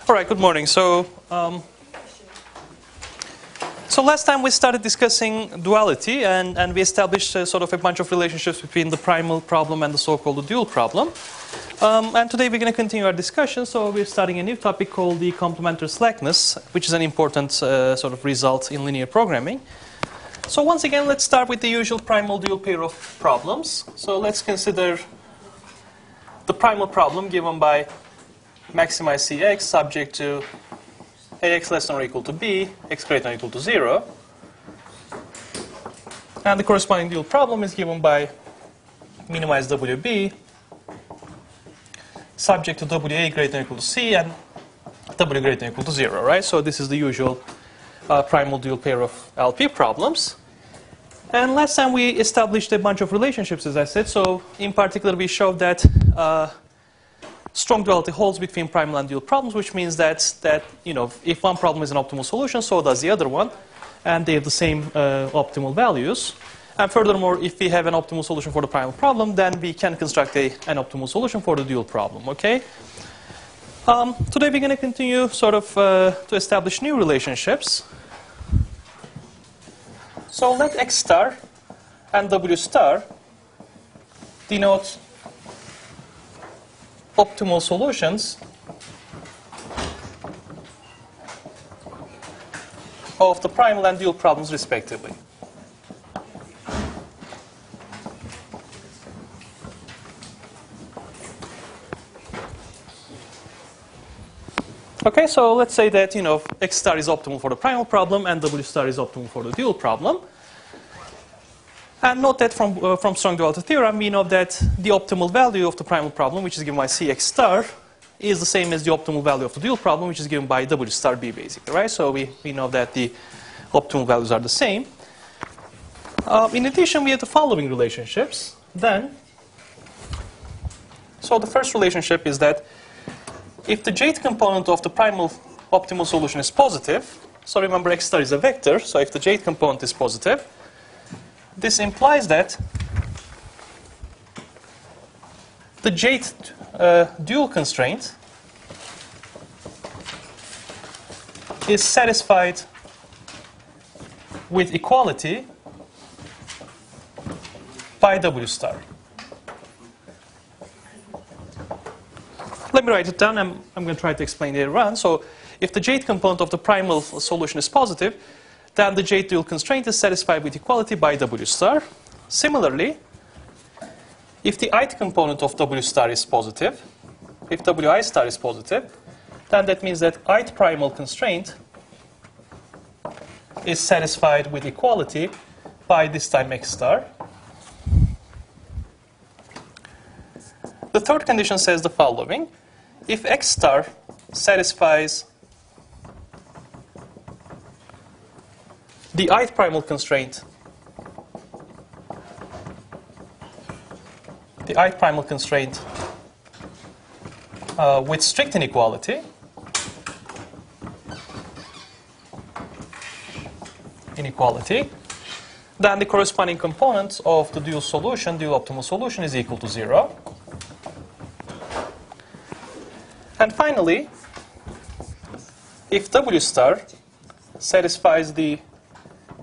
All right, good morning. So last time we started discussing duality, and we established sort of a bunch of relationships between the primal problem and the so-called dual problem. And today we're going to continue our discussion. So we're starting a new topic called the complementary slackness, which is an important sort of result in linear programming. So once again, let's start with the usual primal-dual pair of problems. So let's consider the primal problem given by maximize Cx subject to Ax less than or equal to b, x greater than or equal to 0. And the corresponding dual problem is given by minimize Wb subject to Wa greater than or equal to c and W greater than or equal to 0, right? So this is the usual primal dual pair of LP problems. And last time we established a bunch of relationships, as I said. So in particular, we showed that strong duality holds between primal and dual problems, which means that you know, if one problem is an optimal solution, so does the other one, and they have the same optimal values. And furthermore, if we have an optimal solution for the primal problem, then we can construct an optimal solution for the dual problem. Okay. Today we're going to continue sort of to establish new relationships. So let X star and W star denote optimal solutions of the primal and dual problems respectively. Okay, so let's say that, you know, X star is optimal for the primal problem and W star is optimal for the dual problem. And note that from strong duality theorem, we know that the optimal value of the primal problem, which is given by Cx star, is the same as the optimal value of the dual problem, which is given by W star B, basically, right? So we know that the optimal values are the same. In addition, we have the following relationships. Then, so the first relationship is that if the jth component of the primal optimal solution is positive, so remember X star is a vector, so if the jth component is positive, this implies that the jth dual constraint is satisfied with equality by W star. Let me write it down. I'm going to try to explain later on. So if the jth component of the primal solution is positive, then the jth dual constraint is satisfied with equality by W star. Similarly, if the ith component of W star is positive, if Wi star is positive, then that means that ith primal constraint is satisfied with equality by this time X star. The third condition says the following. If X star satisfies the ith primal constraint, with strict inequality, then the corresponding component of the dual optimal solution is equal to 0. And finally, if W star satisfies the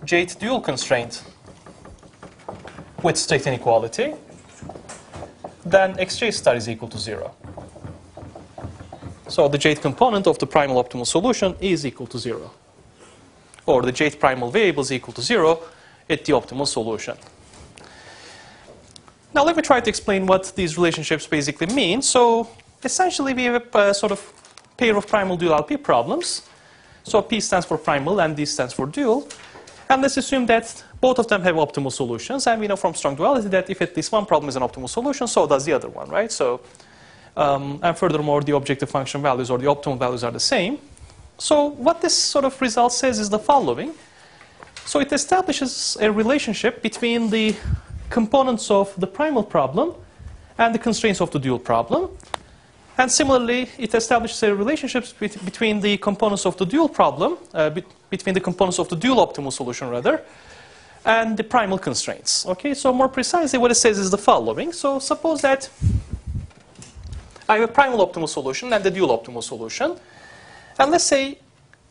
jth dual constraint with strict inequality, then Xj star is equal to 0. So the jth component of the primal optimal solution is equal to 0. Or the jth primal variable is equal to 0 at the optimal solution. Now let me try to explain what these relationships basically mean. So essentially we have a sort of pair of primal dual LP problems. So P stands for primal and D stands for dual. And let's assume that both of them have optimal solutions. And we know from strong duality that if at least one problem is an optimal solution, so does the other one, right? So, and furthermore, the objective function values or the optimal values are the same. So what this sort of result says is the following. So it establishes a relationship between the components of the primal problem and the constraints of the dual problem. And similarly, it establishes a relationship between the components of the dual problem, between the components of the dual optimal solution, rather, and the primal constraints. Okay, so more precisely, what it says is the following. So suppose that I have a primal optimal solution and the dual optimal solution. And let's say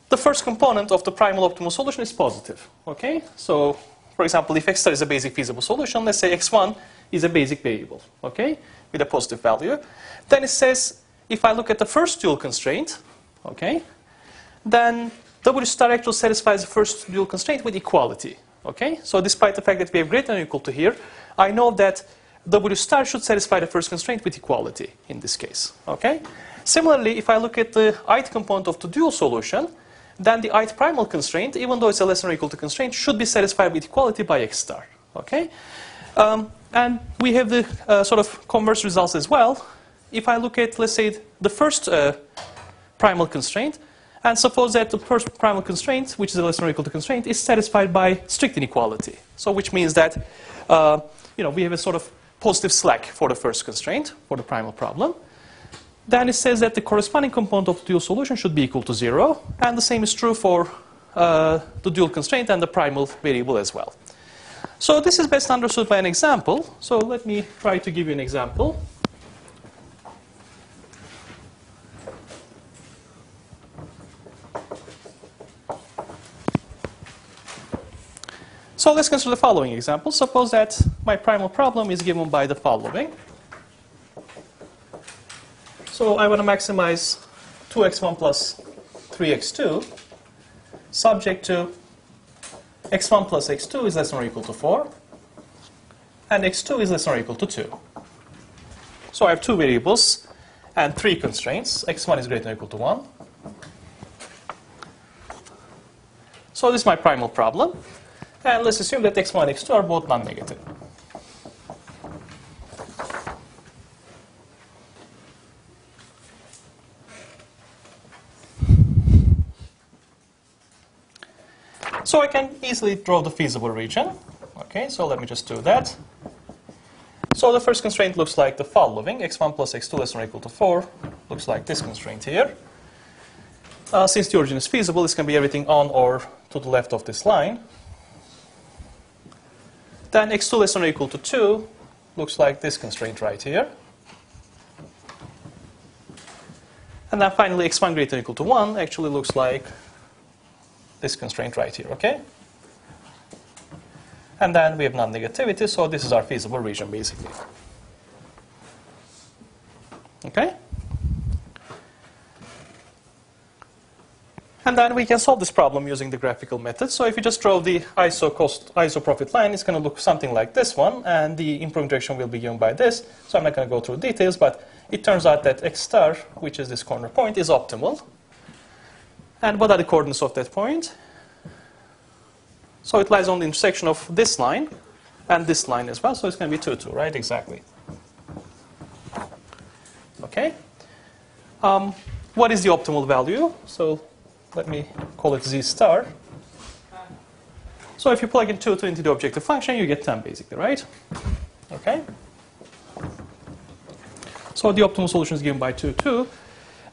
the first component of the primal optimal solution is positive. Okay? So, for example, if x star is a basic feasible solution, let's say x1 is a basic variable, okay, with a positive value. Then it says, if I look at the first dual constraint, okay, then W star actually satisfies the first dual constraint with equality. Okay? So despite the fact that we have greater than or equal to here, I know that W star should satisfy the first constraint with equality in this case. Okay? Similarly, if I look at the ith component of the dual solution, then the ith primal constraint, even though it's a less than or equal to constraint, should be satisfied with equality by x star. Okay? And we have the sort of converse results as well. If I look at, let's say, the first primal constraint, and suppose that the first primal constraint, which is a less than or equal to constraint, is satisfied by strict inequality. So which means that we have a sort of positive slack for the first constraint, for the primal problem. Then it says that the corresponding component of the dual solution should be equal to 0. And the same is true for the dual constraint and the primal variable as well. So this is best understood by an example. So let me try to give you an example. So let's consider the following example. Suppose that my primal problem is given by the following. So I want to maximize 2x1 plus 3x2 subject to x1 plus x2 is less than or equal to 4 and x2 is less than or equal to 2. So I have two variables and three constraints. x1 is greater than or equal to 1. So this is my primal problem. And let's assume that x1 and x2 are both non-negative. So I can easily draw the feasible region. Okay, so let me just do that. So the first constraint looks like the following. x1 plus x2 less than or equal to 4 looks like this constraint here. Since the origin is feasible, this can be everything on or to the left of this line. Then x2 less than or equal to 2 looks like this constraint right here. And then finally, x1 greater than or equal to 1 actually looks like this constraint right here, okay? And then we have non-negativity, so this is our feasible region, basically. Okay? And then we can solve this problem using the graphical method. So if you just draw the ISO profit line, it's going to look something like this one, and the improving direction will be given by this. So I'm not going to go through details, but it turns out that x star, which is this corner point, is optimal. And what are the coordinates of that point? So it lies on the intersection of this line and this line as well, so it's going to be 2, 2, right? Exactly. Okay. What is the optimal value? So let me call it z star. So if you plug in 2, 2 into the objective function, you get 10, basically, right? Okay. So the optimal solution is given by 2, 2.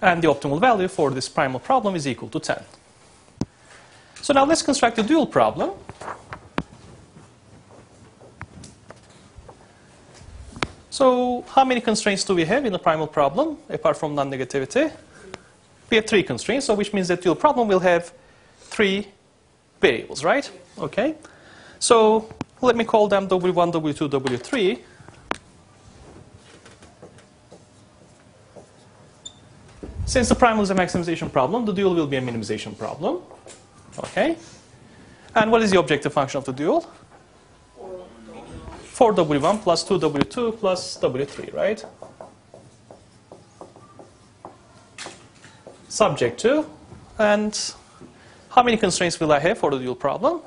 And the optimal value for this primal problem is equal to 10. So now let's construct a dual problem. So how many constraints do we have in the primal problem, apart from non-negativity? We have 3 constraints, so which means that dual problem will have 3 variables, right? Okay. So let me call them W1, W2, W3. Since the primal is a maximization problem, the dual will be a minimization problem. Okay? And what is the objective function of the dual? 4W1 plus 2W2 plus W3, right? Subject to. And how many constraints will I have for the dual problem?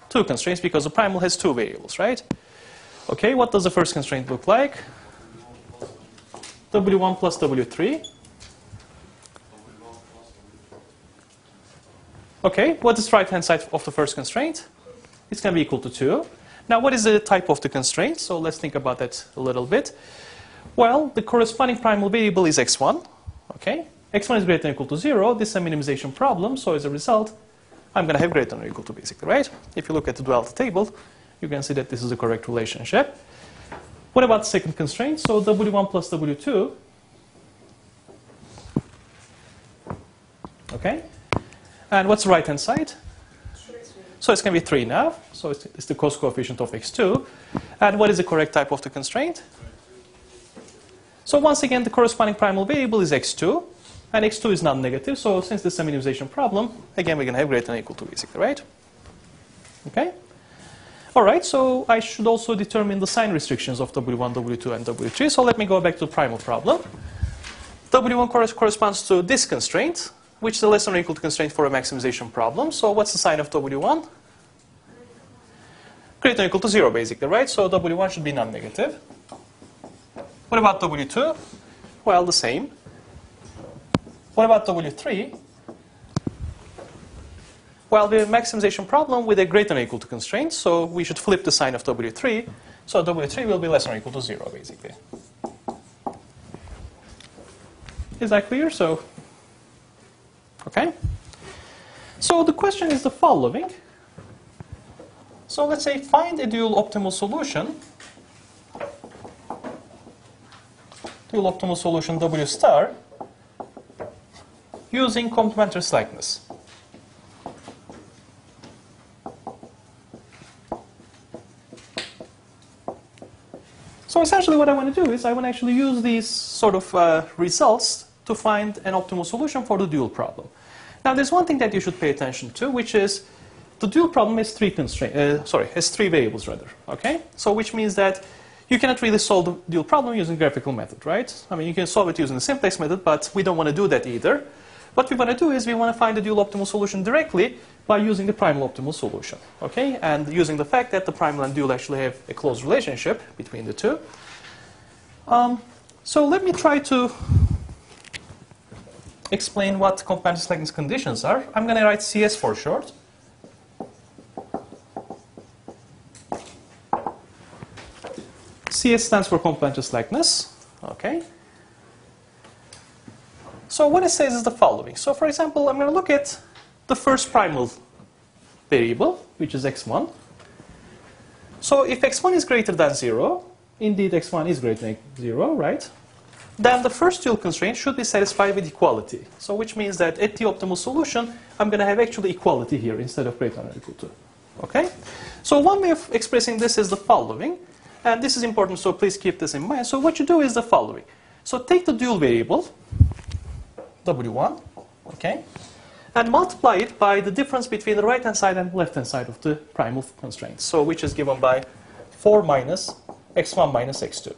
2 constraints, because the primal has 2 variables, right? Okay, what does the first constraint look like? W1 plus W3. Okay, what is the right-hand side of the first constraint? It's going to be equal to 2. Now, what is the type of the constraint? So let's think about that a little bit. Well, the corresponding primal variable is x1. Okay, x1 is greater than or equal to 0. This is a minimization problem, so as a result, I'm going to have greater than or equal to, basically, right? If you look at the duality table, you can see that this is the correct relationship. What about the second constraint? So W1 plus W2. Okay? And what's the right-hand side? So it's going to be 3 now. So it's the cost coefficient of x2. And what is the correct type of the constraint? So once again, the corresponding primal variable is x2. And x2 is non-negative. So since this is a minimization problem, again, we're going to have greater than or equal to, basically, right? Okay? All right, so I should also determine the sign restrictions of W1, W2, and W3. So let me go back to the primal problem. W1 corresponds to this constraint, which is a less than or equal to constraint for a maximization problem. So what's the sign of W1? Greater than or equal to 0, basically, right? So W1 should be non-negative. What about W2? Well, the same. What about W3? Well, we have a maximization problem with a greater than or equal to constraint, so we should flip the sign of W3. So W3 will be less than or equal to 0, basically. Is that clear? So, okay. So the question is the following. So let's say find a dual optimal solution. Dual optimal solution W star using complementary slackness. So essentially what I want to do is I want to actually use these sort of results to find an optimal solution for the dual problem. Now there's one thing that you should pay attention to, which is the dual problem has has 3 variables rather, okay? So which means that you cannot really solve the dual problem using graphical method, right? I mean, you can solve it using the simplex method, but we don't want to do that either. What we want to do is we want to find the dual optimal solution directly by using the primal optimal solution, okay? And using the fact that the primal and dual actually have a close relationship between the two. So let me try to explain what complementary slackness conditions are. I'm going to write CS for short. CS stands for complementary slackness, okay? So what it says is the following. So for example, I'm going to look at the first primal variable, which is x1. So if x1 is greater than 0, indeed x1 is greater than 0, right? Then the first dual constraint should be satisfied with equality. So which means that at the optimal solution, I'm going to have actually equality here instead of greater than or equal to. Okay? So one way of expressing this is the following. And this is important, so please keep this in mind. So what you do is the following. So take the dual variable, W1, okay, and multiply it by the difference between the right-hand side and left-hand side of the primal constraint. So which is given by 4 minus x1 minus x2.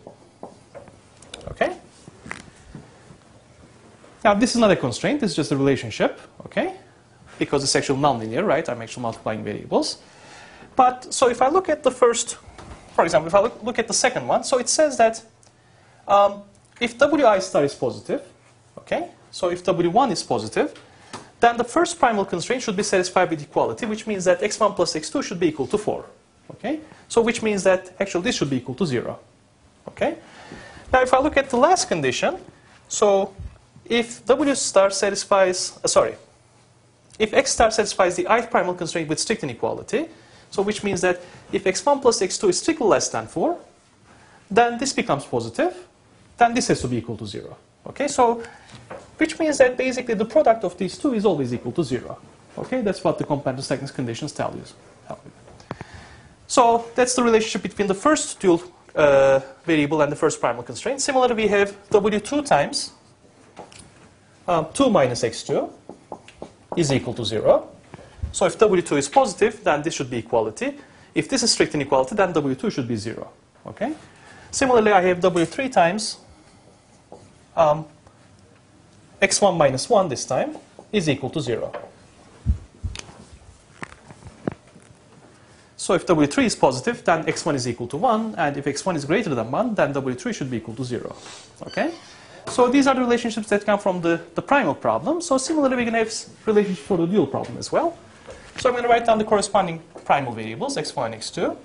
Okay? Now this is not a constraint, it's just a relationship, okay? Because it's actually nonlinear, right? I'm actually multiplying variables. But so if I look at the first, for example, if I look at the second one, so it says that if Wi star is positive, okay? So if W1 is positive, then the first primal constraint should be satisfied with equality, which means that x1 plus x2 should be equal to 4. Okay? So which means that actually this should be equal to 0. Okay? Now if I look at the last condition, so if W star satisfies, if x star satisfies the ith primal constraint with strict inequality, so which means that if x1 plus x2 is strictly less than 4, then this becomes positive, then this has to be equal to 0. Okay, so which means that basically the product of these two is always equal to 0. Okay, that's what the complementary slackness conditions tell you. So that's the relationship between the first dual variable and the first primal constraint. Similarly, we have W2 times 2 minus x2 is equal to 0. So if W2 is positive, then this should be equality. If this is strict inequality, then W2 should be 0. Okay. Similarly, I have W3 times x1 minus 1 this time is equal to 0. So if W3 is positive, then x1 is equal to 1. And if x1 is greater than 1, then W3 should be equal to 0. Okay? So these are the relationships that come from the primal problem. So similarly, we can have relationships for the dual problem as well. So I'm going to write down the corresponding primal variables, x1 and x2.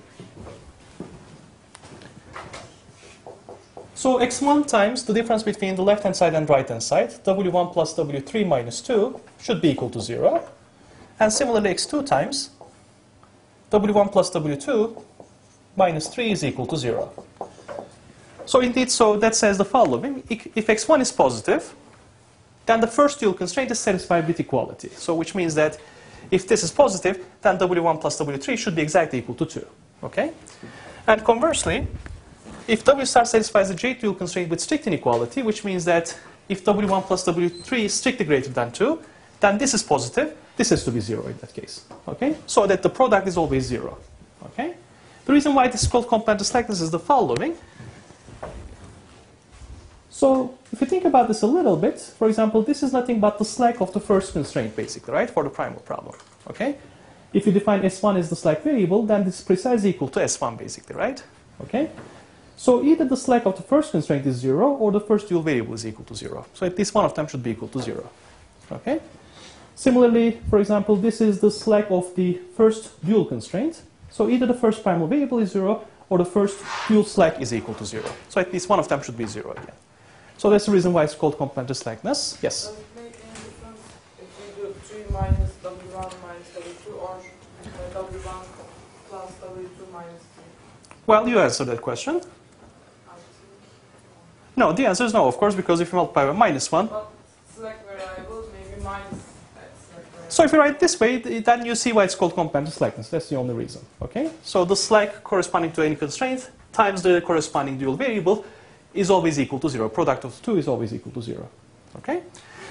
So x1 times the difference between the left-hand side and right-hand side, W1 plus W3 minus 2, should be equal to 0. And similarly, x2 times W1 plus W2 minus 3 is equal to 0. So indeed, so that says the following. If x1 is positive, then the first dual constraint is satisfied with equality. So which means that if this is positive, then W1 plus W3 should be exactly equal to 2. Okay? And conversely, if W star satisfies the J dual constraint with strict inequality, which means that if W1 plus W3 is strictly greater than 2, then this is positive. This has to be 0 in that case. Okay? So that the product is always 0. Okay? The reason why this is called complementary slackness is the following. So if you think about this a little bit, for example, this is nothing but the slack of the first constraint, basically, right, for the primal problem. Okay? If you define S1 as the slack variable, then this is precisely equal to S1, basically, right? Okay? So either the slack of the first constraint is 0, or the first dual variable is equal to 0. So at least one of them should be equal to 0. Okay? Similarly, for example, this is the slack of the first dual constraint. So either the first primal variable is 0, or the first dual slack is equal to 0. So at least one of them should be 0 again. So that's the reason why it's called complementary slackness. Yes? Does it make any difference if we do 3 minus W1 minus W2 or W1 plus W2 minus 3? Well, you answered that question. No, the answer is no, of course, because if you multiply by minus 1. But select variable, maybe minus select variable. So if you write it this way, then you see why it's called complementary slackness. That's the only reason. Okay? So the slack corresponding to any constraint times the corresponding dual variable is always equal to 0. Product of the two is always equal to 0. Okay?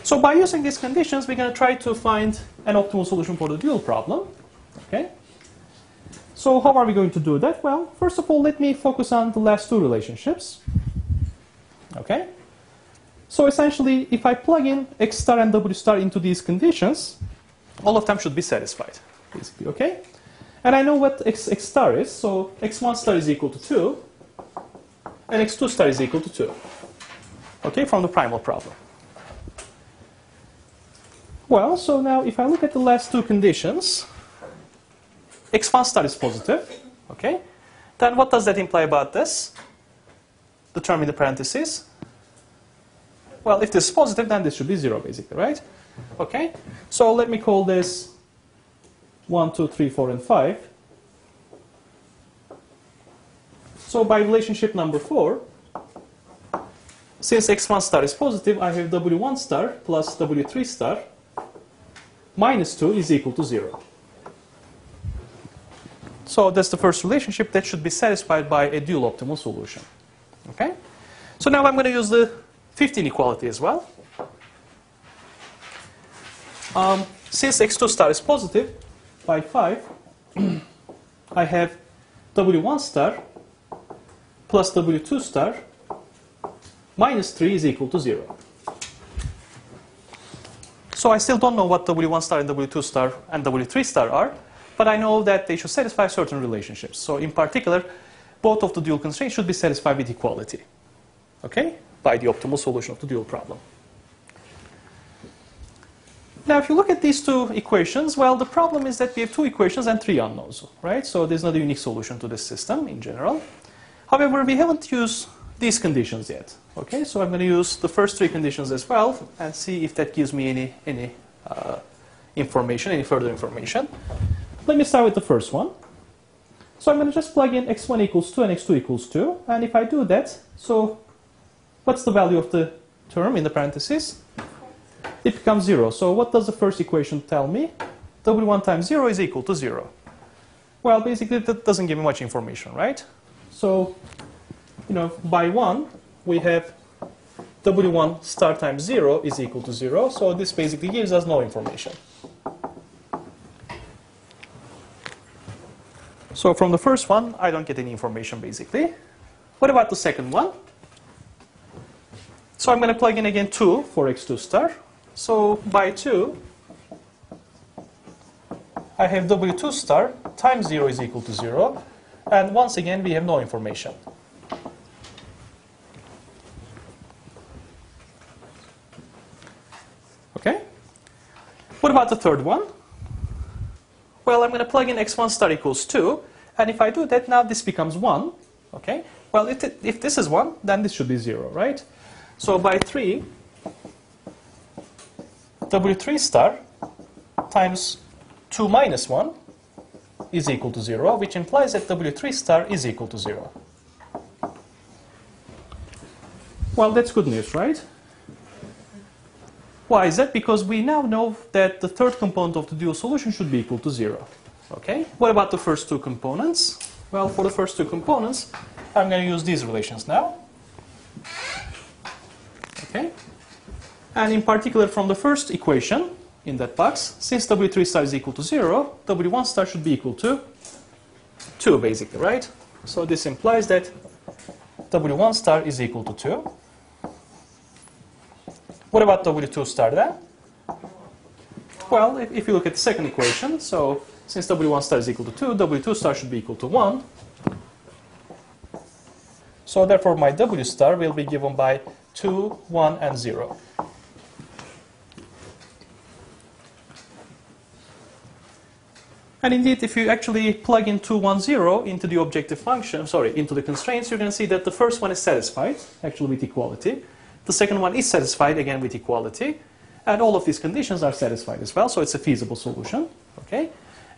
So by using these conditions, we're going to try to find an optimal solution for the dual problem. Okay? So how are we going to do that? Well, first of all, let me focus on the last two relationships. Okay? So essentially, if I plug in X star and W star into these conditions, all of them should be satisfied, basically. Okay? And I know what X star is. So X1 star is equal to 2. And X2 star is equal to 2. Okay, from the primal problem. Well, so now if I look at the last two conditions, X1 star is positive. Okay, then what does that imply about this? The term in the parentheses. Well, if this is positive, then this should be 0, basically, right? Okay, so let me call this 1, 2, 3, 4, and 5. So by relationship number 4, since X1 star is positive, I have W1 star plus W3 star minus 2 is equal to 0. So that's the first relationship that should be satisfied by a dual optimal solution. Okay? So now I'm going to use the fifth inequality as well. Since X2 star is positive, by 5, I have W1 star plus W2 star minus 3 is equal to 0. So I still don't know what W1 star and W2 star and W3 star are, but I know that they should satisfy certain relationships. So in particular, both of the dual constraints should be satisfied with equality, okay, by the optimal solution of the dual problem. Now, if you look at these two equations, well, the problem is that we have two equations and three unknowns, right? So there's not a unique solution to this system in general. However, we haven't used these conditions yet. Okay, so I'm going to use the first three conditions as well and see if that gives me any information, any further information. Let me start with the first one. So I'm going to just plug in x1 equals 2 and x2 equals 2. And if I do that, so what's the value of the term in the parentheses? It becomes 0. So what does the first equation tell me? W1 times 0 is equal to 0. Well, basically, that doesn't give me much information, right? So, by 1, we have W1 star times 0 is equal to 0. So this basically gives us no information. So from the first one, I don't get any information, basically. What about the second one? So I'm going to plug in again 2 for x2 star. So by 2, I have W2 star times 0 is equal to 0. And once again, we have no information. Okay? What about the third one? Well, I'm going to plug in x1 star equals 2. And if I do that, now this becomes 1. Okay? Well, if this is 1, then this should be 0, right? So by 3, W3 star times 2 minus 1 is equal to 0, which implies that W3 star is equal to 0. Well, that's good news, right? Why is that? Because we now know that the third component of the dual solution should be equal to 0. Okay? What about the first two components? Well, for the first two components, I'm going to use these relations now. Okay? And in particular, from the first equation in that box, since W3 star is equal to 0, W1 star should be equal to 2, basically, right? So this implies that W1 star is equal to 2. What about W2 star then? Well, if you look at the second equation, so since W1 star is equal to 2, W2 star should be equal to 1. So therefore, my W star will be given by 2, 1, and 0. And indeed, if you actually plug in 2, 1, 0 into the objective function, into the constraints, you're going to see that the first one is satisfied, actually with equality. The second one is satisfied, again, with equality. And all of these conditions are satisfied as well, so it's a feasible solution. Okay?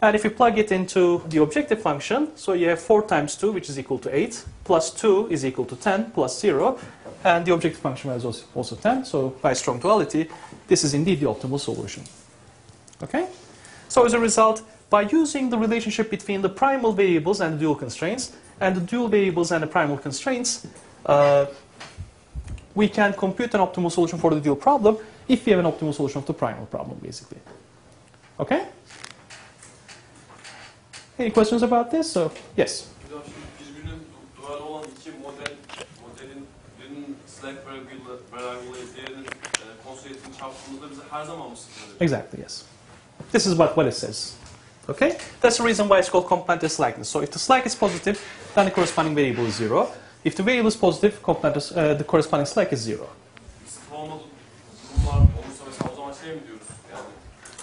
And if you plug it into the objective function, so you have 4 times 2, which is equal to 8, plus 2 is equal to 10, plus 0. And the objective function is also 10, so by strong duality, this is indeed the optimal solution. Okay? So as a result, by using the relationship between the primal variables and the dual constraints, and the dual variables and the primal constraints, we can compute an optimal solution for the dual problem if we have an optimal solution of the primal problem, basically. Okay? Any questions about this? So, yes? Birbirinin dual olan iki modelin birinin slack variable değerinin konstreytini çarptığımızda bize her zaman mı sıfır verir? Exactly, yes. This is what it says. Okay? That's the reason why it's called complementary slackness. So if the slack is positive, then the corresponding variable is 0. If the variable is positive, the corresponding slack is 0. Sıfır olmadığı durumlar olursa mesela o zaman şey mi diyoruz? Yani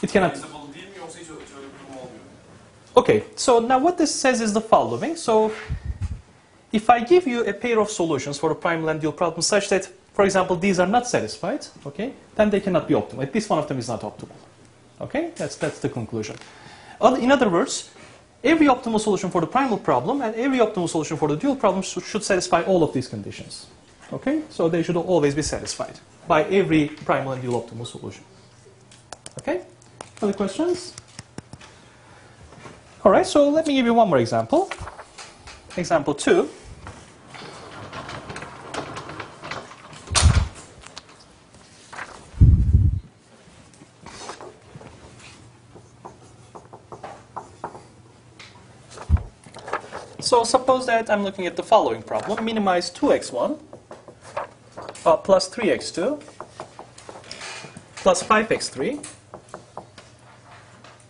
It cannot. feasible değil mi yoksa hiç öyle bir durum olmuyor? Okay, so now what this says is the following. So if I give you a pair of solutions for a primal and dual problem such that, for example, these are not satisfied, okay, then they cannot be optimal. At least one of them is not optimal. Okay, that's the conclusion. In other words, every optimal solution for the primal problem and every optimal solution for the dual problem should satisfy all of these conditions. Okay, so they should always be satisfied by every primal and dual optimal solution. Okay, other questions? All right, so let me give you one more example. Example 2. So suppose that I'm looking at the following problem. Minimize 2x1 plus 3x2 plus 5x3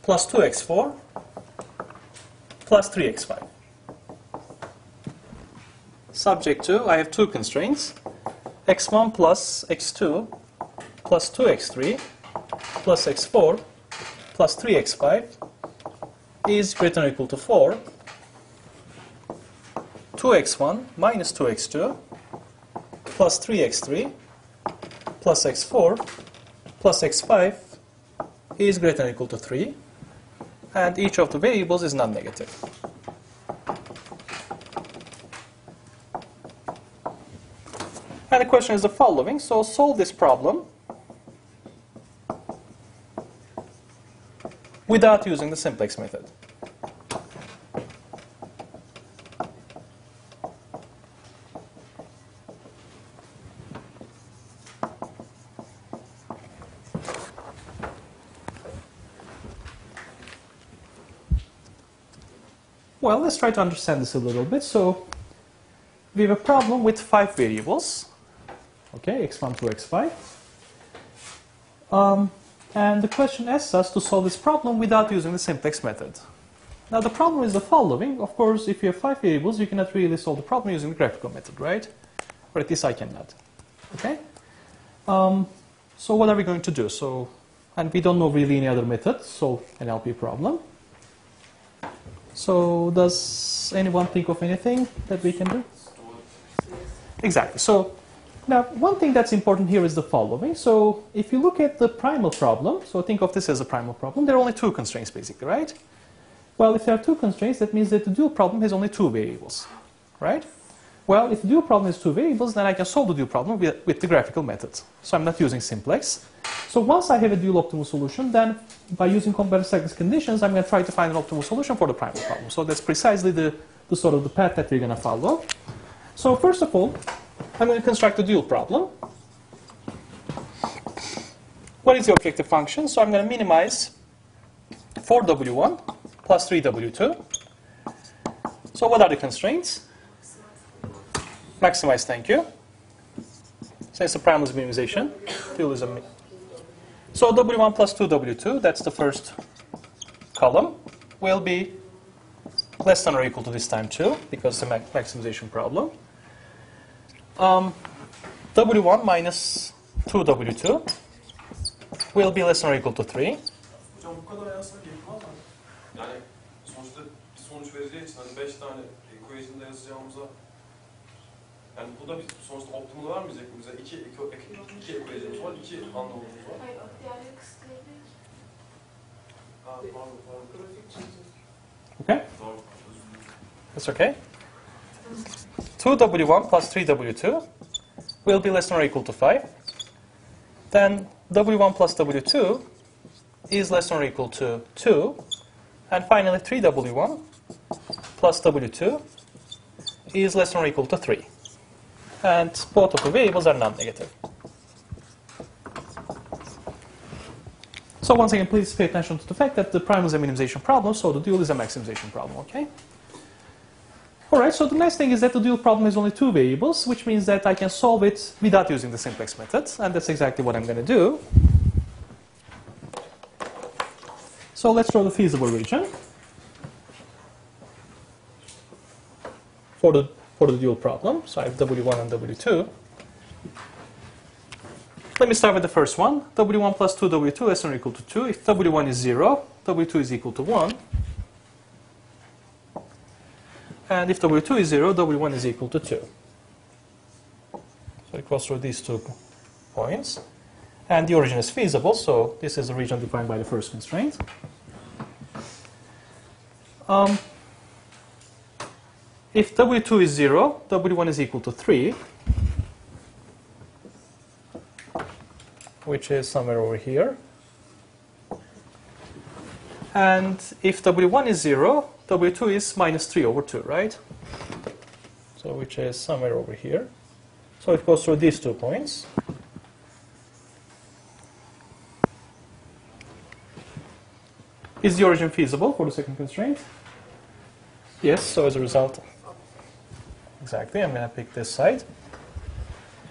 plus 2x4 plus 3x5. Subject to, I have two constraints. x1 plus x2 plus 2x3 plus x4 plus 3x5 is greater than or equal to 4. 2x1 minus 2x2 plus 3x3 plus x4 plus x5 is greater than or equal to 3, and each of the variables is non-negative. And the question is the following. So solve this problem without using the simplex method. Well, let's try to understand this a little bit. So we have a problem with 5 variables. Okay, x1 to x5. And the question asks us to solve this problem without using the simplex method. Now the problem is the following. Of course, if you have 5 variables, you cannot really solve the problem using the graphical method, right? Or at least I cannot. Okay? So what are we going to do? And we don't know really any other method to solve an LP problem. So does anyone think of anything that we can do? Exactly. So now one thing that's important here is the following. So if you look at the primal problem, so think of this as a primal problem, there are only 2 constraints basically, right? Well, if there are 2 constraints, that means that the dual problem has only 2 variables, right? Well, if the dual problem has 2 variables, then I can solve the dual problem with the graphical method. So I'm not using simplex. So once I have a dual optimal solution, then by using complementary slackness conditions, I'm going to try to find an optimal solution for the primal problem. So that's precisely the sort of the path that we're going to follow. So first of all, I'm going to construct a dual problem. What is the objective function? So I'm going to minimize 4w1 plus 3w2. So what are the constraints? Maximize, thank you. So it's a primal minimization. Dual is a so w1 plus 2w2, that's the first column, will be less than or equal to this time 2, because it's a maximization problem. W1 minus 2w2 will be less than or equal to 3. Hocam bu kadar yazsak yetmez mi? Yani sonuçta bir sonuç vereceği için hani 5 tane equation'da yazacağımıza yani bu da bir sonuçta optimal vermeyecek mi bize? İki equation'ımız var, iki anlamımız var. Hayır, diğerleri kısıtlayabilir. Pardon. Grafik çizeceğiz. Okay? Doğru. That's okay. 2w1 plus 3w2 will be less than or equal to 5. Then w1 plus w2 is less than or equal to 2. And finally 3w1 plus w2 is less than or equal to 3. And both of the variables are non-negative. So once again, please pay attention to the fact that the primal is a minimization problem, so the dual is a maximization problem, okay? All right, so the next thing is that the dual problem has only two variables, which means that I can solve it without using the simplex method, and that's exactly what I'm going to do. So let's draw the feasible region for the dual problem. So I have W1 and W2. Let me start with the first one. W1 plus 2W2 less than or equal to 2. If W1 is 0, W2 is equal to 1. And if W2 is 0, W1 is equal to 2. So it goes through these 2 points. And the origin is feasible, so this is the region defined by the first constraint. If W2 is 0, W1 is equal to 3, which is somewhere over here. And if W1 is 0, W2 is minus 3 over 2, right? So which is somewhere over here. So it goes through these 2 points. Is the origin feasible for the second constraint? Yes, so as a result, exactly, I'm going to pick this side.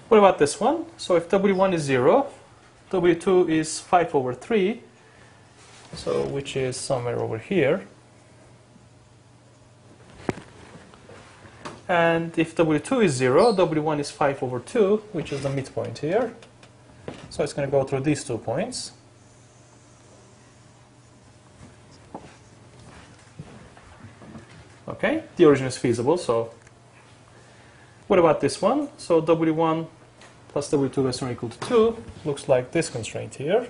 What about this one? So if W1 is 0, W2 is 5 over 3, so which is somewhere over here. And if W2 is 0, W1 is 5 over 2, which is the midpoint here. So it's going to go through these 2 points. Okay, the origin is feasible, so what about this one? So W1 plus W2 less than or equal to 2 looks like this constraint here.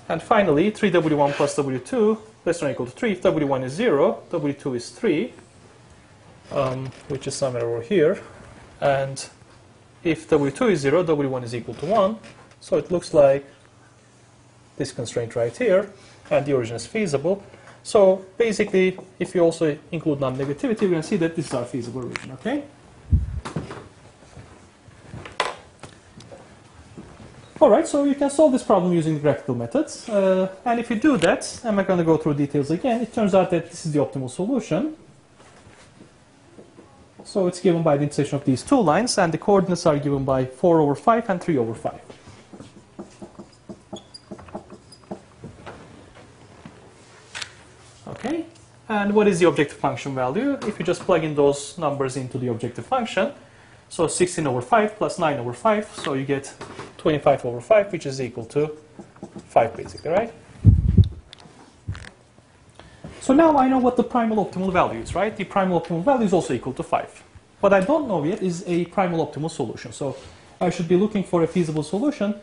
And finally, 3W1 plus W2 less than or equal to 3. If W1 is 0, W2 is 3, which is somewhere over here. And if W2 is 0, W1 is equal to 1. So it looks like this constraint right here, and the origin is feasible. So basically, if you also include non-negativity, we're going to see that this is our feasible region, okay? All right, so you can solve this problem using the graphical methods. And if you do that, I'm not going to go through details again. It turns out that this is the optimal solution. So it's given by the intersection of these 2 lines, and the coordinates are given by 4 over 5 and 3 over 5. Okay, and what is the objective function value? If you just plug in those numbers into the objective function, so 16 over 5 plus 9 over 5, so you get 25 over 5, which is equal to 5 basically, right? So now I know what the primal optimal value is, right? The primal optimal value is also equal to 5. What I don't know yet is a primal optimal solution. So I should be looking for a feasible solution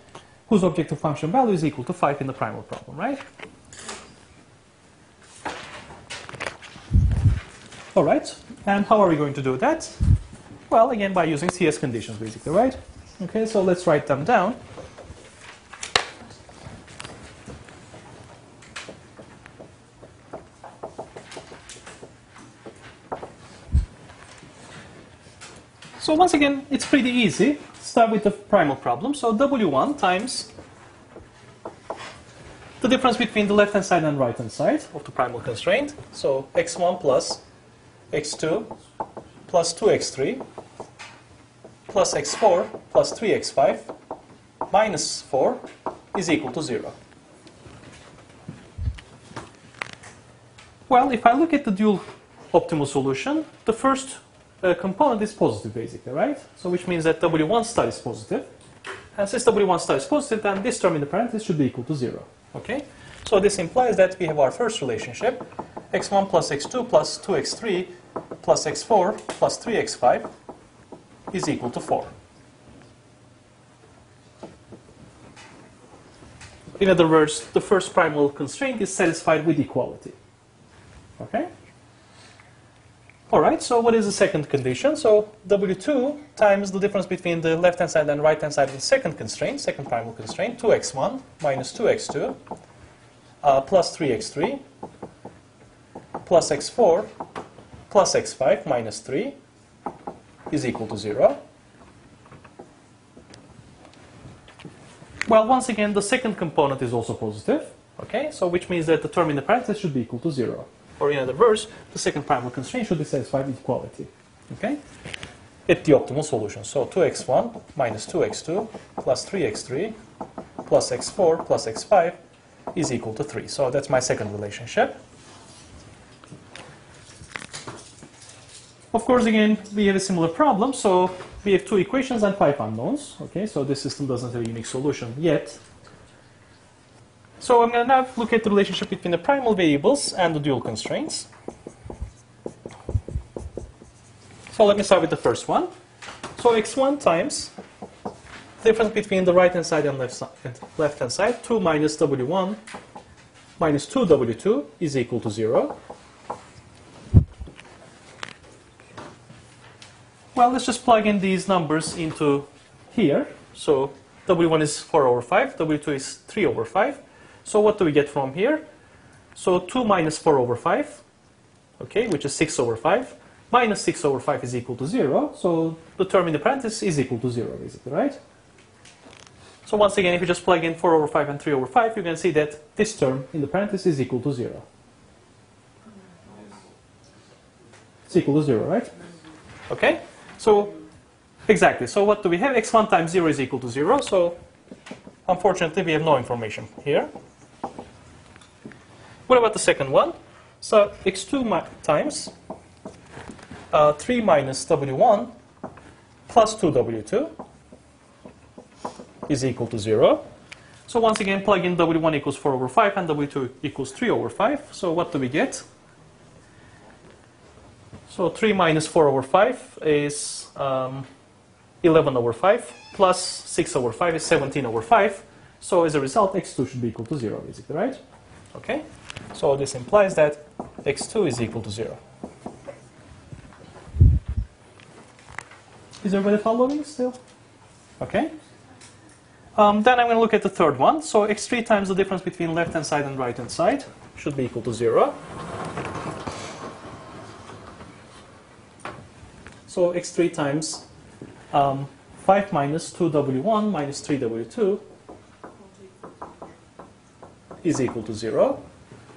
whose objective function value is equal to 5 in the primal problem, right? All right, and how are we going to do that? Well, again, by using CS conditions, basically, right? Okay, so let's write them down. So once again, it's pretty easy. Start with the primal problem. So W1 times the difference between the left-hand side and right-hand side of the primal constraint. So x1 plus x2 plus 2x3 plus x4 plus 3x5 minus 4 is equal to 0. Well, if I look at the dual optimal solution, the first component is positive, basically, right? So which means that W1 star is positive. And since W1 star is positive, then this term in the parentheses should be equal to 0. Okay? So this implies that we have our first relationship, x1 plus x2 plus 2x3 plus x4 plus 3x5 is equal to 4. In other words, the first primal constraint is satisfied with equality. Okay? All right, so what is the second condition? So W2 times the difference between the left-hand side and right-hand side of the second constraint, second primal constraint, 2x1 minus 2x2 plus 3x3 plus x4 plus x5 minus 3 is equal to 0. Well, once again, the second component is also positive. Okay, so which means that the term in the parentheses should be equal to 0. Or in other words, the second primal constraint should be satisfied with equality. Okay? At the optimal solution. So 2x1 minus 2x2 plus 3x3 plus x4 plus x5 is equal to 3. So that's my second relationship. Of course, again, we have a similar problem. So we have two equations and 5 unknowns. Okay, so this system doesn't have a unique solution yet. So I'm going to now look at the relationship between the primal variables and the dual constraints. So let me start with the first one. So x1 times the difference between the right-hand side and left-hand side, 2 minus w1 minus 2w2 is equal to 0. Well, let's just plug in these numbers into here. So w1 is 4 over 5, w2 is 3 over 5. So what do we get from here? So 2 minus 4 over 5, okay, which is 6 over 5, minus 6 over 5 is equal to 0. So the term in the parentheses is equal to 0, basically, right? So once again, if you just plug in 4 over 5 and 3 over 5, you can see that this term in the parentheses is equal to 0. It's equal to 0, right? Okay? So, exactly. So what do we have? x1 times 0 is equal to 0. So, unfortunately, we have no information here. What about the second one? So x2 times 3 minus w1 plus 2w2 is equal to 0. So once again, plug in w1 equals 4 over 5 and w2 equals 3 over 5. So what do we get? So 3 minus 4 over 5 is 11 over 5 plus 6 over 5 is 17 over 5. So as a result, x2 should be equal to 0, basically, right? Okay? So this implies that x2 is equal to 0. Is everybody following still? Okay. Then I'm going to look at the third one. So x3 times the difference between left-hand side and right-hand side should be equal to 0. So x3 times 5 minus 2w1 minus 3w2 is equal to 0.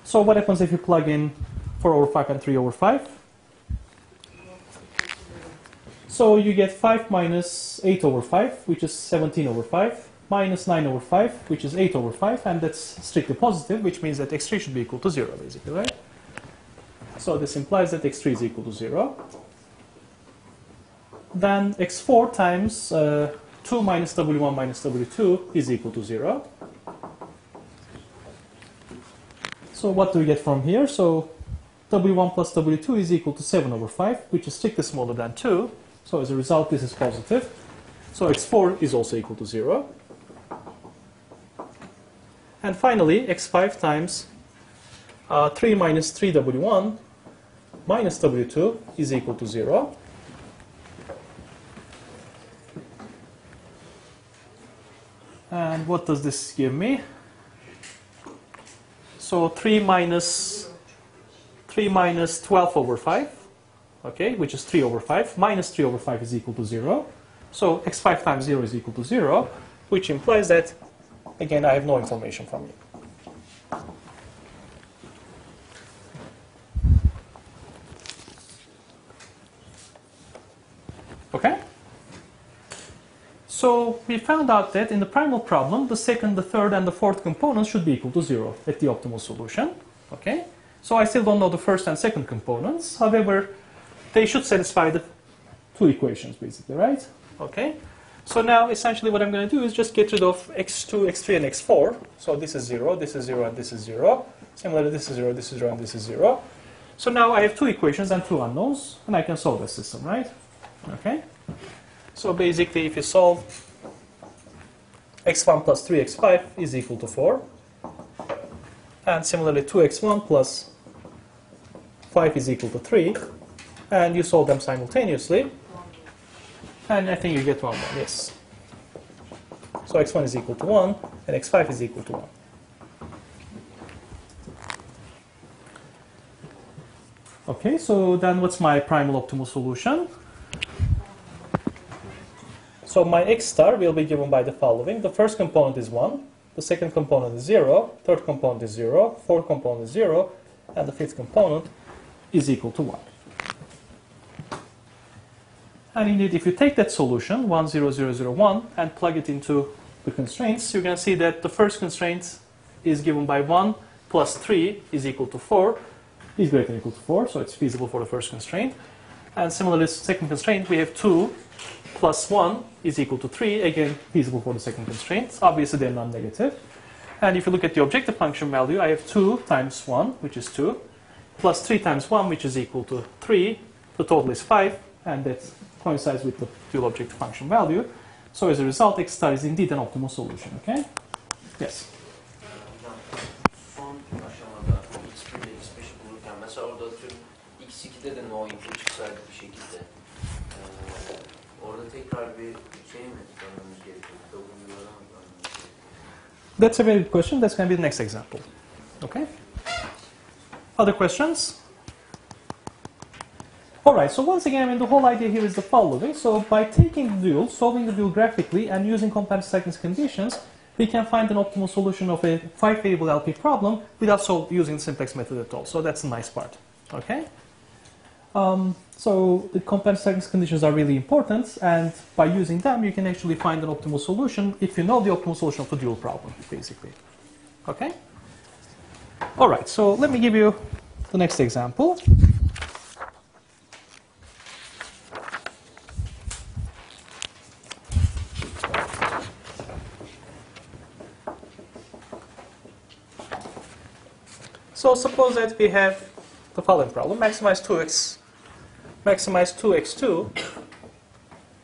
So what happens if you plug in 4 over 5 and 3 over 5? So you get 5 minus 8 over 5, which is 17 over 5, minus 9 over 5, which is 8 over 5, and that's strictly positive, which means that x3 should be equal to 0, basically, right? So this implies that x3 is equal to 0. Then x4 times 2 minus w1 minus w2 is equal to 0. So what do we get from here? So w1 plus w2 is equal to 7 over 5, which is strictly smaller than 2. So as a result, this is positive. So x4 is also equal to 0. And finally, x5 times 3 minus 3w1 minus w2 is equal to 0. And what does this give me? So 3 minus 12 over 5, okay, which is 3 over 5, minus 3 over 5 is equal to 0. So x5 times 0 is equal to 0, which implies that, again, I have no information from you. Okay? So we found out that in the primal problem, the second, the third, and the fourth components should be equal to 0 at the optimal solution. Okay? So I still don't know the first and second components. However, they should satisfy the two equations, basically, right? Okay? So now, essentially, what I'm going to do is just get rid of x2, x3, and x4. So this is 0, this is 0, and this is 0. Similarly, this is 0, this is 0, and this is 0. So now I have two equations and two unknowns, and I can solve the system, right? Okay? So basically, if you solve x1 plus 3x5 is equal to 4. And similarly, 2x1 plus 5 is equal to 3. And you solve them simultaneously. And I think you get 1, yes. So x1 is equal to 1, and x5 is equal to 1. Okay, so then what's my primal optimal solution? So my x star will be given by the following. The first component is 1, the second component is 0, third component is 0, fourth component is 0, and the fifth component is equal to 1. And indeed, if you take that solution, 1, 0, 0, 0, 1, and plug it into the constraints, you're going to see that the first constraint is given by 1 plus 3 is equal to 4, is greater than or equal to 4, so it's feasible for the first constraint. And similarly, second constraint, we have 2 plus 1 is equal to 3, again, feasible for the second constraint. Obviously, they're non-negative. And if you look at the objective function value, I have 2 times 1, which is 2, plus 3 times 1, which is equal to 3. The total is 5, and that coincides with the dual objective function value. So as a result, x star is indeed an optimal solution, okay? Yes? Son aşamada x1 ile x5'i bulurken mesela orada tüm x2'de de no input çıksaydı bir şekilde orada tekrar bir şey mi tanımamız gerekiyor? That's a very good question. That's going to be the next example. Okay? Other questions? Alright, so once again, I mean, the whole idea here is the following. So by taking the dual, solving the dual graphically, and using complementary slackness conditions, we can find an optimal solution of a 5-variable LP problem without using the simplex method at all. So that's the nice part. Okay? So the complementary slackness conditions are really important, and by using them, you can actually find an optimal solution if you know the optimal solution of the dual problem, basically. Okay? Alright, so let me give you the next example. So suppose that we have the following problem: maximize 2x2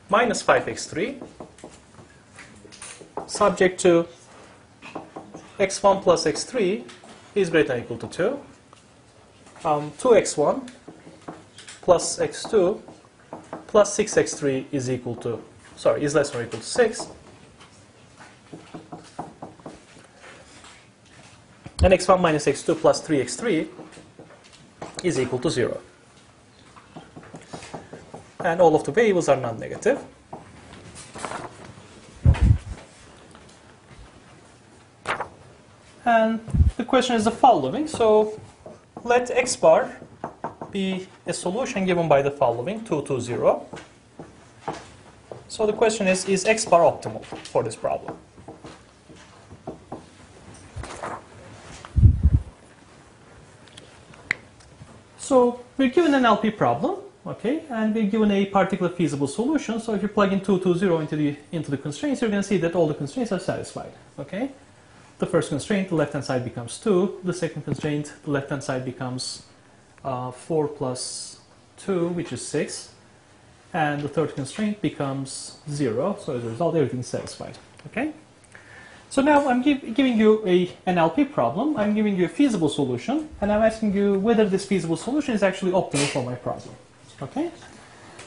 minus 5x3 subject to x1 plus x3 is greater than or equal to 2. 2x1 plus x2 plus 6x3 is equal to, is less than or equal to 6. And x1 minus x2 plus 3x3 is equal to 0. And all of the variables are non-negative. And the question is the following. So let x bar be a solution given by the following, 2, 2, 0. So the question is x bar optimal for this problem? So we're given an LP problem, okay, and we're given a particular feasible solution. So if you plug in 2, 2, 0 into the constraints, you're going to see that all the constraints are satisfied, okay? The first constraint, the left-hand side becomes 2. The second constraint, the left-hand side becomes 4 plus 2, which is 6. And the third constraint becomes 0. So as a result, everything is satisfied, okay? So now I'm giving you an LP problem. I'm giving you a feasible solution, and I'm asking you whether this feasible solution is actually optimal for my problem. Okay?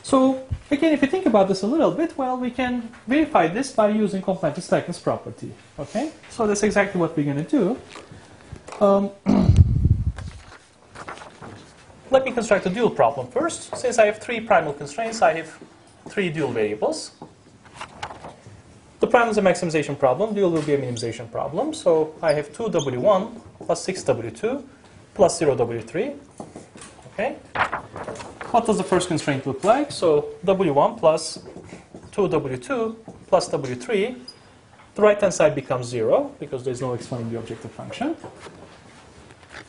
So again, if you think about this a little bit, well, we can verify this by using complementary slackness property. Okay, so that's exactly what we're going to do. Let me construct a dual problem first. Since I have 3 primal constraints, I have 3 dual variables. The primal is a maximization problem. Dual will be a minimization problem. So I have 2W1 plus 6W2 plus 0W3. Okay. What does the first constraint look like? So W1 plus 2W2 plus W3. The right-hand side becomes 0 because there's no x1 in the objective function.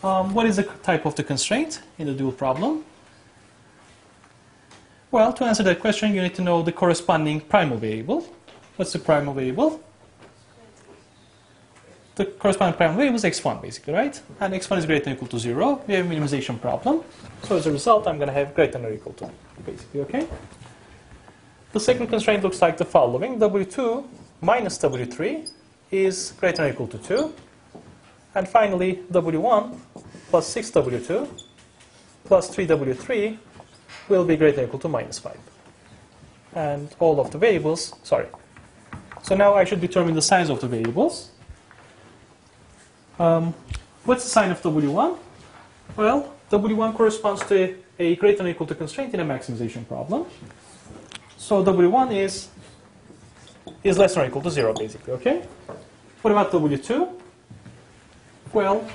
What is the type of the constraint in the dual problem? Well, to answer that question, you need to know the corresponding primal variable. What's the primal variable? The corresponding primal variable is x1, basically, right? And x1 is greater than or equal to 0. We have a minimization problem. So as a result, I'm going to have greater than or equal to, basically, okay? The second constraint looks like the following. W2 minus W3 is greater than or equal to 2. And finally, W1 plus 6W2 plus 3W3 will be greater than or equal to minus 5. And all of the variables, sorry. So now I should determine the size of the variables. What's the sign of W1? Well, W1 corresponds to a greater than or equal to constraint in a maximization problem. So W1 is less than or equal to 0, basically, okay? What about W2? Well,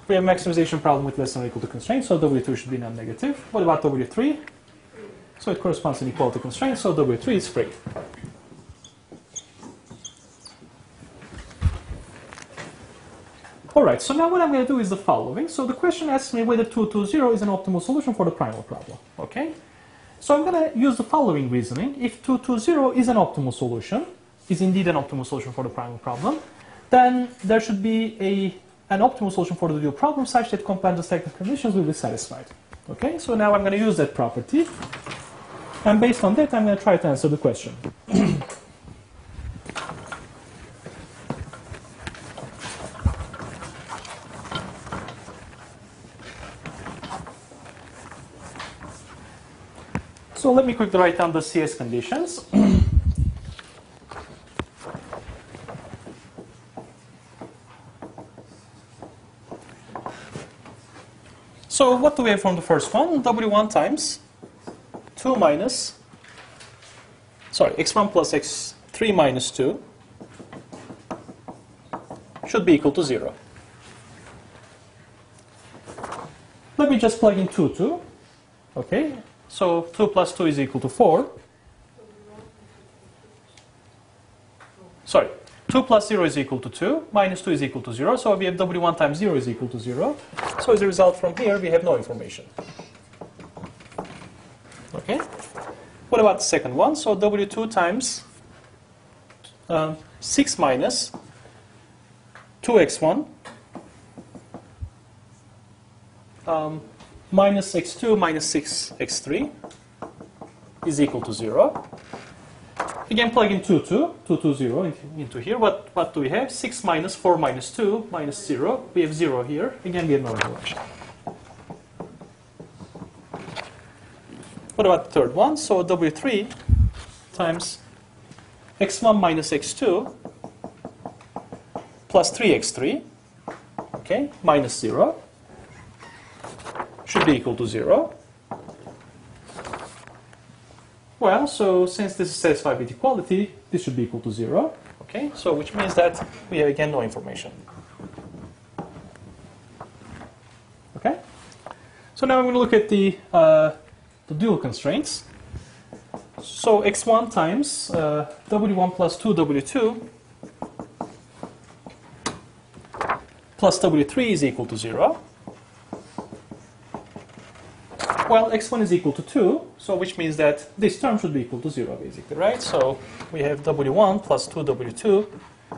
we have a maximization problem with less than or equal to constraint, so W2 should be non-negative. What about W3? So it corresponds to an equality constraint, so W3 is free. All right, so now what I'm going to do is the following. So the question asks me whether 220 is an optimal solution for the primal problem, okay? So I'm going to use the following reasoning. If 220 is an optimal solution, is indeed an optimal solution for the primal problem, then there should be an optimal solution for the dual problem such that complementary slackness conditions will be satisfied. Okay, so now I'm going to use that property. And based on that, I'm going to try to answer the question. So let me quickly write down the CS conditions. So what do we have from the first one? W1 times 2 minus, sorry, x1 plus x3 minus 2 should be equal to 0. Let me just plug in 2, okay? So 2 plus 2 is equal to 4. Sorry, 2 plus 0 is equal to 2, minus 2 is equal to 0, so we have W1 times 0 is equal to 0. So as a result from here, we have no information. Okay? What about the second one? So W2 times 6 minus 2x1 minus x2 minus 6x3 is equal to 0. Again, plug in 220 into here. What do we have? 6 minus 4 minus 2 minus 0. We have 0 here. Again, we have no information. What about the third one? So W3 times x1 minus x2 plus 3x3, okay, minus 0, should be equal to 0. Well, so since this is satisfied with equality, this should be equal to 0. Okay, so which means that we have again no information. Okay, so now I'm going to look at the dual constraints. So x1 times w1 plus 2w2 plus w3 is equal to 0. Well, x1 is equal to 2, so which means that this term should be equal to 0, basically, right? So we have w1 plus 2w2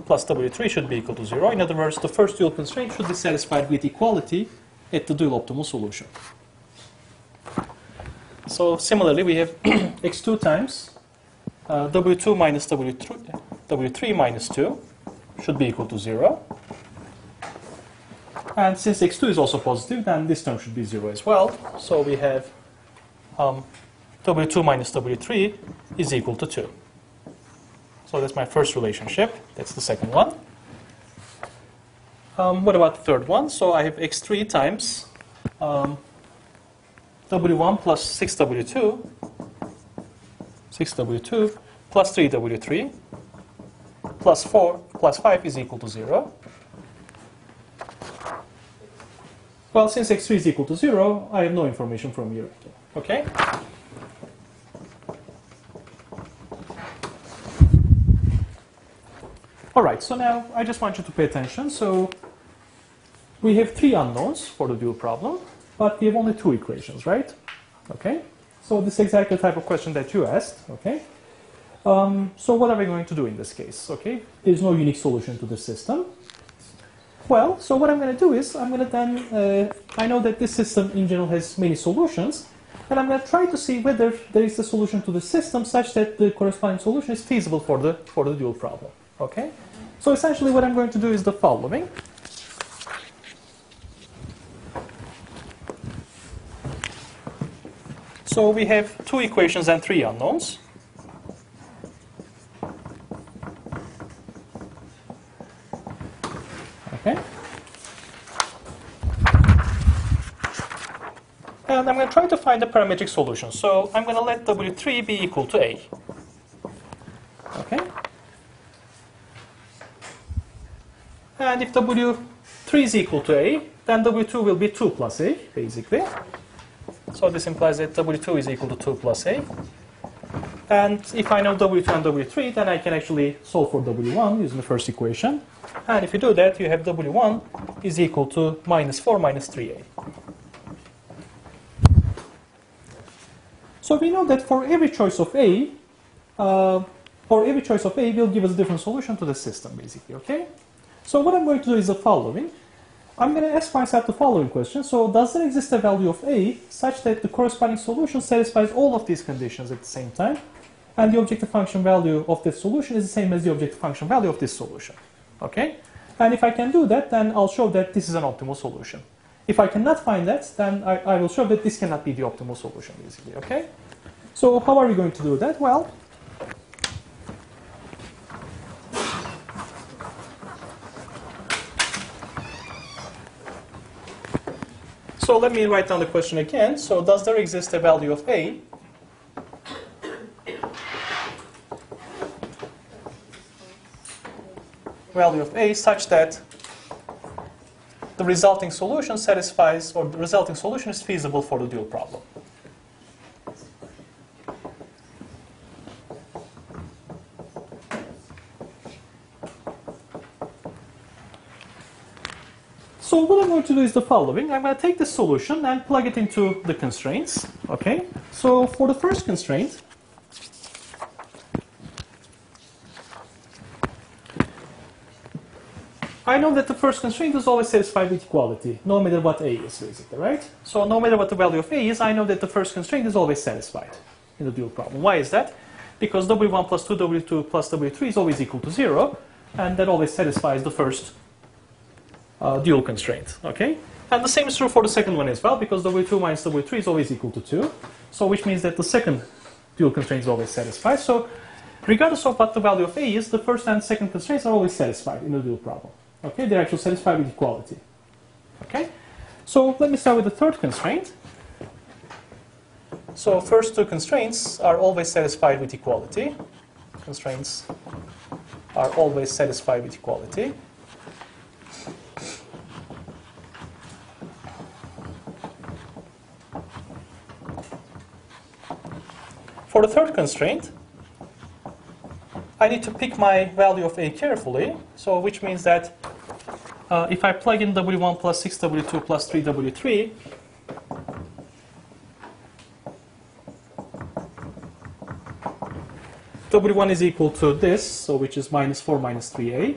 plus w3 should be equal to 0. In other words, the first dual constraint should be satisfied with equality at the dual optimal solution. So similarly, we have x2 times w2 minus w3 minus 2 should be equal to 0. And since x2 is also positive, then this term should be 0 as well. So we have W2 minus W3 is equal to 2. So that's my first relationship. That's the second one. What about the third one? So I have x3 times W1 plus 6W2 plus 3W3 plus 4 plus 5 is equal to 0. Well, since x3 is equal to 0, I have no information from here. Okay? All right, so now I just want you to pay attention. So we have 3 unknowns for the dual problem, but we have only 2 equations, right? Okay? So this is exactly the type of question that you asked, okay? So what are we going to do in this case, okay? There's no unique solution to the system. Well, so what I'm going to do is I'm going to then, I know that this system in general has many solutions, and I'm going to try to see whether there is a solution to the system such that the corresponding solution is feasible for the dual problem, okay? So essentially what I'm going to do is the following. So we have 2 equations and 3 unknowns. Okay. And I'm going to try to find a parametric solution. So I'm going to let W3 be equal to A. Okay. And if W3 is equal to A, then W2 will be 2 plus A, basically. So this implies that W2 is equal to 2 plus A. And if I know W2 and W3, then I can actually solve for W1 using the first equation. And if you do that, you have W1 is equal to minus 4 minus 3A. So we know that for every choice of A, will give us a different solution to the system, basically, okay? So what I'm going to do is the following. I'm going to ask myself the following question. So does there exist a value of A such that the corresponding solution satisfies all of these conditions at the same time? And the objective function value of this solution is the same as the objective function value of this solution. Okay? And if I can do that, then I'll show that this is an optimal solution. If I cannot find that, then I will show that this cannot be the optimal solution, basically. Okay? So how are we going to do that? Well, so let me write down the question again. So does there exist a value of A such that the resulting solution satisfies, or the resulting solution is feasible for the dual problem? So what I'm going to do is the following. I'm going to take the solution and plug it into the constraints. Okay. So for the first constraint, I know that the first constraint is always satisfied with equality, no matter what A is, basically, right? So no matter what the value of A is, I know that the first constraint is always satisfied in the dual problem. Why is that? Because W1 plus 2W2 plus W3 is always equal to 0, and that always satisfies the first dual constraint, okay? And the same is true for the second one as well, because W2 minus W3 is always equal to 2, so which means that the second dual constraint is always satisfied. So regardless of what the value of A is, the first and second constraints are always satisfied in the dual problem. Okay, they're actually satisfied with equality. Okay, so let me start with the third constraint. So first 2 constraints are always satisfied with equality. Constraints are always satisfied with equality. For the third constraint, I need to pick my value of A carefully, so which means that if I plug in W1 plus 6W2 plus 3W3, W1 is equal to this, so which is minus 4 minus 3A,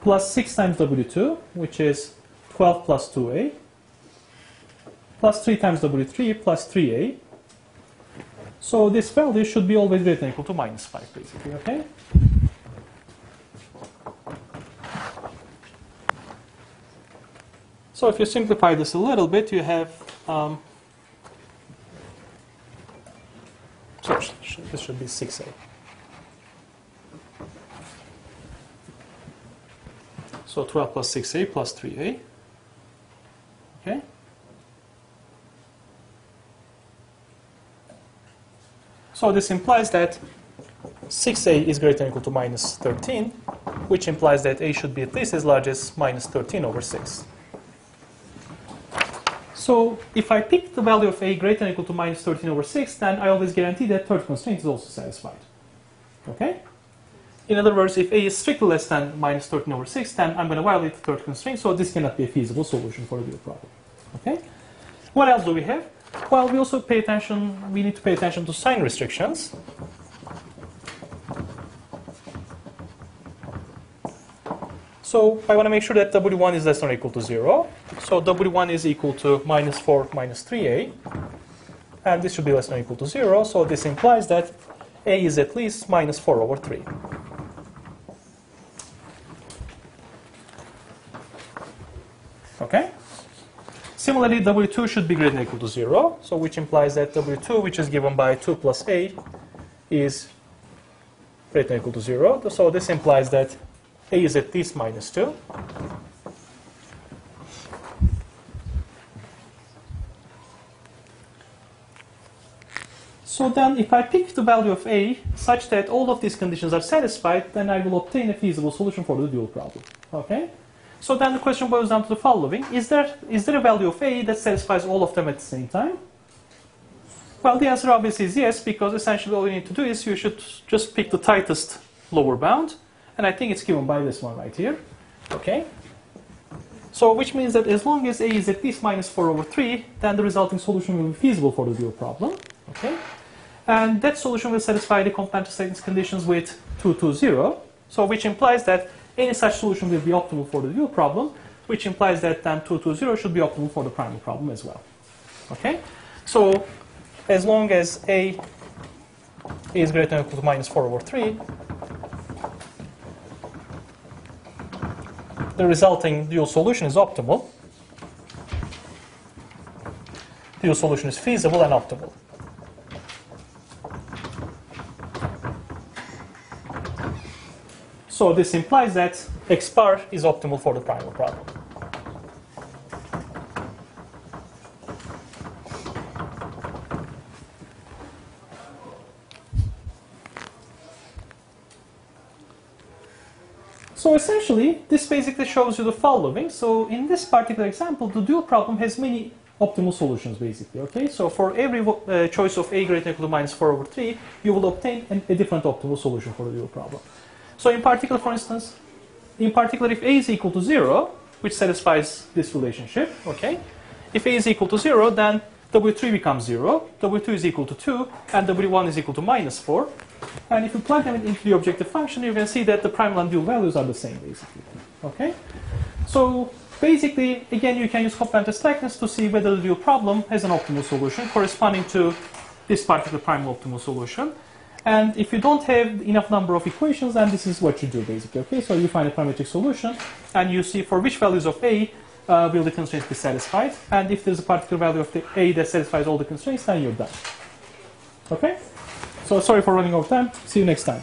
plus 6 times W2, which is 12 plus 2A, plus 3 times W3 plus 3A. So this value should be always greater than or equal to minus 5, basically, okay? So if you simplify this a little bit, you have So this should be 6a. So 12 plus 6a plus 3a. Okay. So this implies that 6a is greater than or equal to minus 13, which implies that a should be at least as large as minus 13 over 6. So if I pick the value of a greater than or equal to minus 13 over 6, then I always guarantee that third constraint is also satisfied. Okay? In other words, if a is strictly less than minus 13 over 6, then I'm going to violate the third constraint, so this cannot be a feasible solution for the dual problem. Okay? What else do we have? Well, we also we need to pay attention to sign restrictions. So I want to make sure that W1 is less than or equal to 0. So W1 is equal to minus 4 minus 3a. And this should be less than or equal to 0. So this implies that a is at least minus 4 over 3. Okay? Similarly, W2 should be greater than or equal to 0. So which implies that W2, which is given by 2 plus a, is greater than or equal to 0. So this implies that a is at least minus 2. So then if I pick the value of a such that all of these conditions are satisfied, then I will obtain a feasible solution for the dual problem. Okay? So then the question boils down to the following. Is there a value of a that satisfies all of them at the same time? Well, the answer obviously is yes, because essentially all you need to do is you should just pick the tightest lower bound. And I think it's given by this one right here. Okay? So which means that as long as a is at least minus 4 over 3, then the resulting solution will be feasible for the dual problem. Okay? And that solution will satisfy the complementary slackness conditions with 220. So which implies that any such solution will be optimal for the dual problem, which implies that then 220 should be optimal for the primal problem as well. Okay? So as long as a is greater than or equal to minus 4 over 3, the resulting dual solution is optimal. Dual solution is feasible and optimal. So this implies that X bar is optimal for the primal problem. So essentially, this basically shows you the following. So in this particular example, the dual problem has many optimal solutions, basically. Okay, so for every choice of a greater than or equal to minus 4 over 3, you will obtain a different optimal solution for the dual problem. So in particular, for instance, if a is equal to 0, which satisfies this relationship, okay, if a is equal to 0, then W3 becomes 0, W2 is equal to 2, and W1 is equal to minus 4. And if you plug them into the objective function, you can see that the primal and dual values are the same, basically. Okay? So basically, again, you can use complementary slackness to see whether the dual problem has an optimal solution corresponding to this particular primal optimal solution. And if you don't have enough number of equations, then this is what you do, basically. Okay? So you find a parametric solution, and you see for which values of a will the constraints be satisfied. And if there's a particular value of the a that satisfies all the constraints, then you're done. Okay? So sorry for running over time. See you next time.